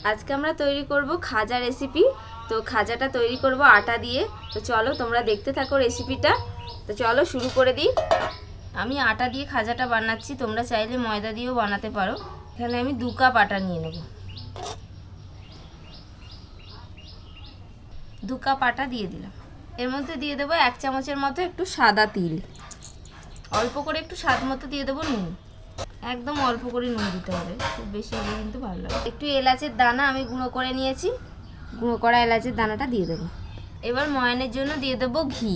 আজকে আমরা তৈরি করব খাজা রেসিপি। তো খাজাটা তৈরি করব আটা দিয়ে। তো চলো তোমরা দেখতে থাকো রেসিপিটা। তো চলো শুরু করে দিই। আমি আটা দিয়ে খাজাটা বানাচ্ছি, তোমরা চাইলে ময়দা দিয়েও বানাতে পারো। এখানে আমি 2 কাপ আটা নিয়ে নেব। 2 কাপ আটা দিয়ে দিলাম। এর মধ্যে দিয়ে দেবো 1 চামচের মতো একটু সাদা তিল। অল্প করে একটু স্বাদ মতো দিয়ে দেবো নুন। একদম অল্প করে নুন দিতে হবে, খুব বেশি হলে কিন্তু ভালো লাগে। একটু এলাচের দানা আমি গুঁড়ো করে নিয়েছি, গুঁড়ো করা এলাচের দানাটা দিয়ে দেবো। এবার ময়ানের জন্য দিয়ে দেবো ঘি।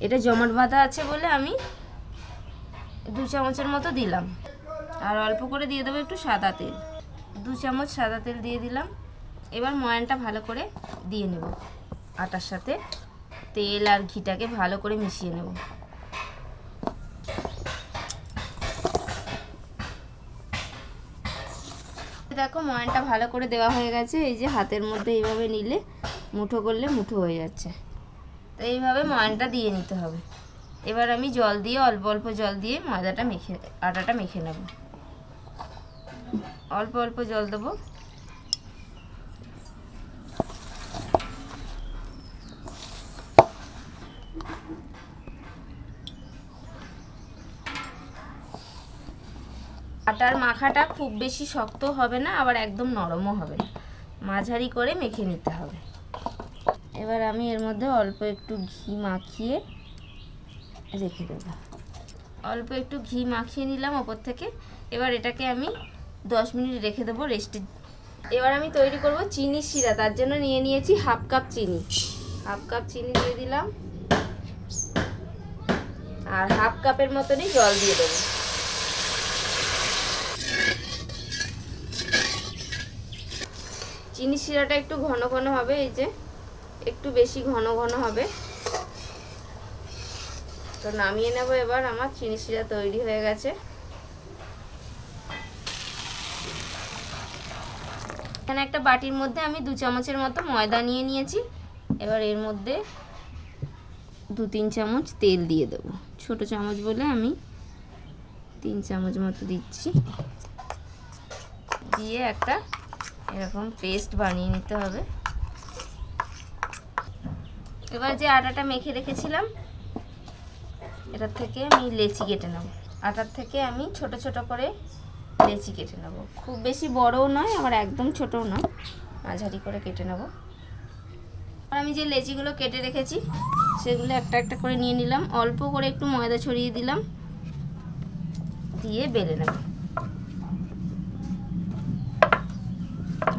এটা জমাট বাঁধা আছে বলে আমি 2 চামচের মতো দিলাম। আর অল্প করে দিয়ে দেবো একটু সাদা তেল। 2 চামচ সাদা তেল দিয়ে দিলাম। এবার ময়ানটা ভালো করে দিয়ে নেব। আটার সাথে তেল আর ঘিটাকে ভালো করে মিশিয়ে নেব। দেখো ময়ানটা ভালো করে দেওয়া হয়ে গেছে। এই যে হাতের মধ্যে এইভাবে নিলে মুঠো করলে মুঠো হয়ে যাচ্ছে। তো এইভাবে ময়ানটা দিয়ে নিতে হবে। এবার আমি জল দিয়ে অল্প অল্প জল দিয়ে আটাটা মেখে নেব। অল্প অল্প জল দেবো। আটার মাখাটা খুব বেশি শক্ত হবে না, আবার একদম নরমও হবে না, মাঝারি করে মেখে নিতে হবে। এবার আমি এর মধ্যে অল্প একটু ঘি মাখিয়ে রেখে দেবো। অল্প একটু ঘি মাখিয়ে নিলাম ওপর থেকে। এবার এটাকে আমি 10 মিনিট রেখে দেবো রেস্টে। এবার আমি তৈরি করব চিনি শিরা। তার জন্য নিয়ে নিয়েছি 1/2 কাপ চিনি। 1/2 কাপ চিনি দিয়ে দিলাম, আর 1/2 কাপের মতনই জল দিয়ে দেবো। চিনি শিরাটা একটু ঘন ঘন হবে, এই যে একটু বেশি ঘন ঘন হবে। তো নামিয়ে নেব। এবার আমার চিনি শিরা তৈরি হয়ে গেছে। এখানে একটা বাটির মধ্যে আমি 2 চামচের মতো ময়দা নিয়ে নিয়েছি। এবার এর মধ্যে 2-3 চামচ তেল দিয়ে দেবো। ছোট চামচ বলে আমি 3 চামচ মতো দিচ্ছি। দিয়ে একটা এরকম পেস্ট বানিয়ে নিতে হবে। এবার যে আটাটা মেখে রেখেছিলাম এটার থেকে আমি লেচি কেটে নেব। আটার থেকে আমি ছোট ছোট করে লেচি কেটে নেব। খুব বেশি বড়ও নয়, আবার একদম ছোটও নয়, মাঝারি করে কেটে নেব। আর আমি যে লেচিগুলো কেটে রেখেছি সেগুলো একটা একটা করে নিয়ে নিলাম। অল্প করে একটু ময়দা ছড়িয়ে দিলাম, দিয়ে বেলে নেব।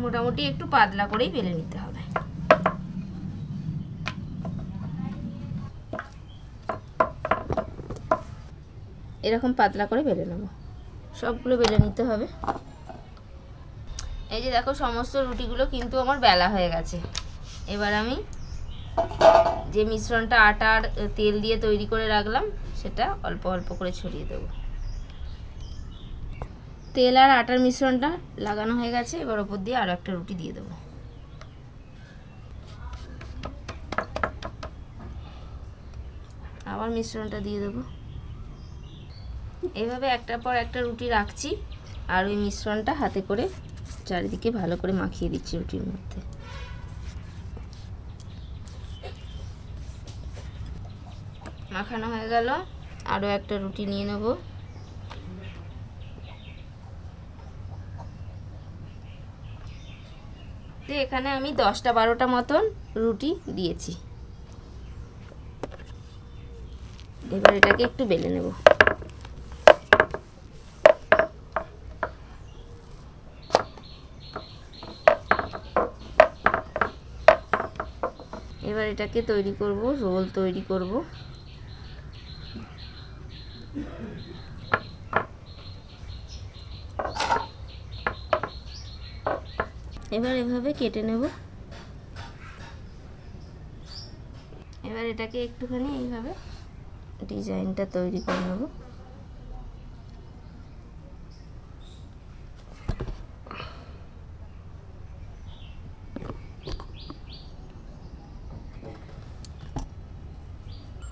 মোটামুটি একটু পাতলা করেই বেলে নিতে হবে। এরকম পাতলা করে বেলে নেব। সবগুলো বেলে নিতে হবে। এই যে দেখো সমস্ত রুটিগুলো কিন্তু আমার বেলা হয়ে গেছে। এবার আমি যে মিশ্রণটা আটা আর তেল দিয়ে তৈরি করে রাখলাম সেটা অল্প অল্প করে ছড়িয়ে দেব। তেল আর আটার মিশ্রণটা লাগানো হয়ে গেছে। এবার ওপর দিয়ে আরও একটা রুটি দিয়ে দেবো। আবার মিশ্রণটা দিয়ে দেবো। এইভাবে একটার পর একটা রুটি রাখছি, আর ওই মিশ্রণটা হাতে করে চারিদিকে ভালো করে মাখিয়ে দিচ্ছি রুটির মধ্যে। মাখানো হয়ে গেল। আরও একটা রুটি নিয়ে নেব। এখানে আমি 10টা-12টা মতন রুটি দিয়েছি। এবার এটাকে একটু বেলে নেব। এবার এটাকে তৈরি করব, রোল তৈরি করব। এবার এভাবে কেটে নেব। এবার এটাকে একটুখানি এইভাবে ডিজাইনটা তৈরি করে নেব।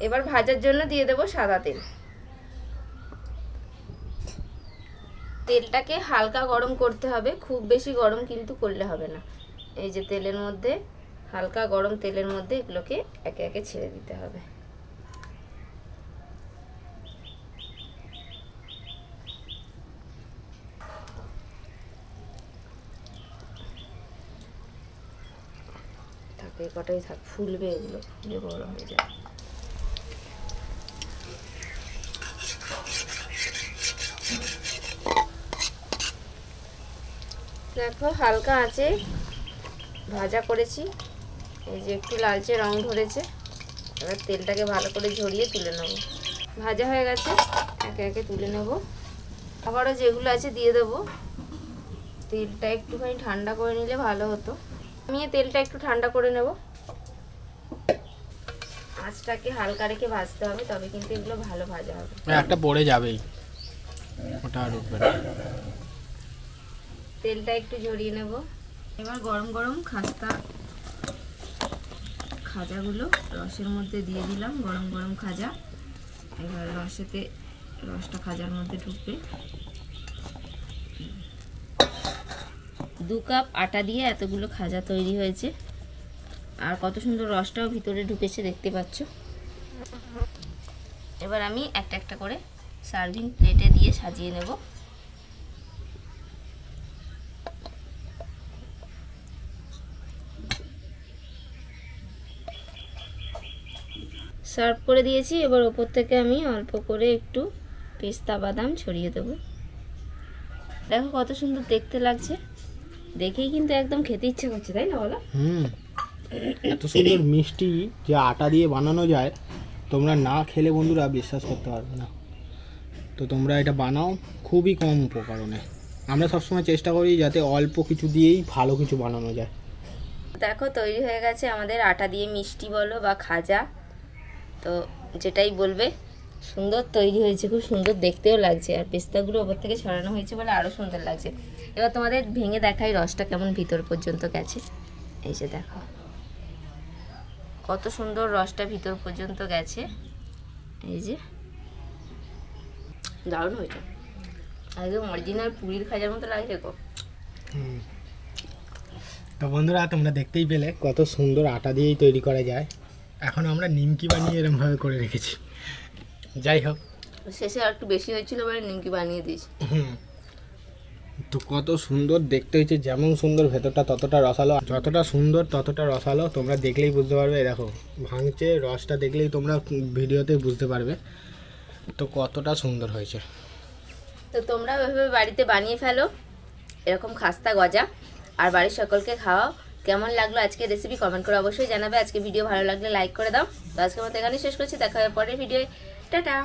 এবার ভাজার জন্য দিয়ে দেব সাদা তেল। তেলটাকে হালকা গরম করতে হবে, খুব বেশি গরম কিন্তু করলে হবে না। এই যে তেলের মধ্যে, হালকা গরম তেলের মধ্যে এগুলোকে একে একে ছেড়ে দিতে হবে। থাকে কটাই থাক, ফুলবে, এগুলো ফুলে বড় হয়ে যায়। দেখো হালকা আঁচে ভাজা করেছি, এই যে একটু লালচে রং ধরেছে। এবার তেলটাকে ভালো করে ঝরিয়ে তুলে নেব। ভাজা হয়ে গেছে, একে একে তুলে নেব। আবারও যেগুলো আছে দিয়ে দেবো। তেলটা একটুখানি ঠান্ডা করে নিলে ভালো হতো। আমি তেলটা একটু ঠান্ডা করে নেব। আঁচটাকে হালকা রেখে ভাজতে হবে, তবে কিন্তু এগুলো ভালো ভাজা হবে। একটা পড়ে যাবেই, ওটা আর উঠবে না। তেলটা একটু ঝরিয়ে নেব। এবার গরম গরম খাজাগুলো রসের মধ্যে দিয়ে দিলাম। গরম গরম খাজা, এবার রসটা খাজার মধ্যে ঢুকবে। 2 কাপ আটা দিয়ে এতগুলো খাজা তৈরি হয়েছে, আর কত সুন্দর রসটাও ভিতরে ঢুকেছে, দেখতে পাচ্ছ। এবার আমি একটা একটা করে সার্ভিং প্লেটে দিয়ে সাজিয়ে নেব। সার্ভ করে দিয়েছি। এবার ওপর থেকে আমি অল্প করে একটু পেস্তা বাদাম ছড়িয়ে দেব। দেখো কত সুন্দর দেখতে লাগছে, দেখেই কিন্তু একদম খেতে ইচ্ছে করছে, তাই না বলো? এত সুন্দর মিষ্টি যে আটা দিয়ে বানানো যায়, তোমরা না খেলে বন্ধুরা বিশ্বাস করতে পারবে না। তো তোমরা এটা বানাও খুবই কম উপকরণে। আমরা সবসময় চেষ্টা করি যাতে অল্প কিছু দিয়েই ভালো কিছু বানানো যায়। দেখো তৈরি হয়ে গেছে আমাদের আটা দিয়ে মিষ্টি বলো বা খাজা, তো যেটাই বলবে, সুন্দর তৈরি হয়েছে, খুব সুন্দর দেখতেও লাগছে। আর পেস্তাগুলো ওপর থেকে ছড়ানো হয়েছে বলে আরও সুন্দর লাগছে। এবার তোমাদের ভেঙে দেখাই রসটা কেমন ভিতর পর্যন্ত গেছে। এই যে দেখো কত সুন্দর রসটা ভিতর পর্যন্ত গেছে। এই যে দারুণ হয়েছে, একদম অরিজিনাল পুরীর খাজার মতো লাগছে গো। তো বন্ধুরা তোমরা দেখতেই পেলে কত সুন্দর আটা দিয়েই তৈরি করা যায়। এখন আমরা নিমকি বানিয়ে এরকমভাবে করে রেখেছি। যাই হোক, শেষে আর একটু বেশি হয়েছিল বলে নিমকি বানিয়ে দিয়েছি। তো কত সুন্দর দেখতে হয়েছে, যেমন সুন্দর ভেতরটা ততটা রসালো, যতটা সুন্দর ততটা রসালো। তোমরা দেখলেই বুঝতে পারবে, দেখো ভাঙছে, রসটা দেখলেই তোমরা ভিডিওতে বুঝতে পারবে তো কতটা সুন্দর হয়েছে। তো তোমরা ওইভাবে বাড়িতে বানিয়ে ফেলো এরকম খাস্তা গজা, আর বাড়ির সকলকে খাওয়াও। কেমন লাগলো আজকে রেসিপি কমেন্ট করে অবশ্যই জানাবে। আজকে ভিডিও ভালো লাগলে লাইক করে দাও। তো আজকের মতো এখানে শেষ করছি, দেখা হবে পরের ভিডিওয়। টাটা।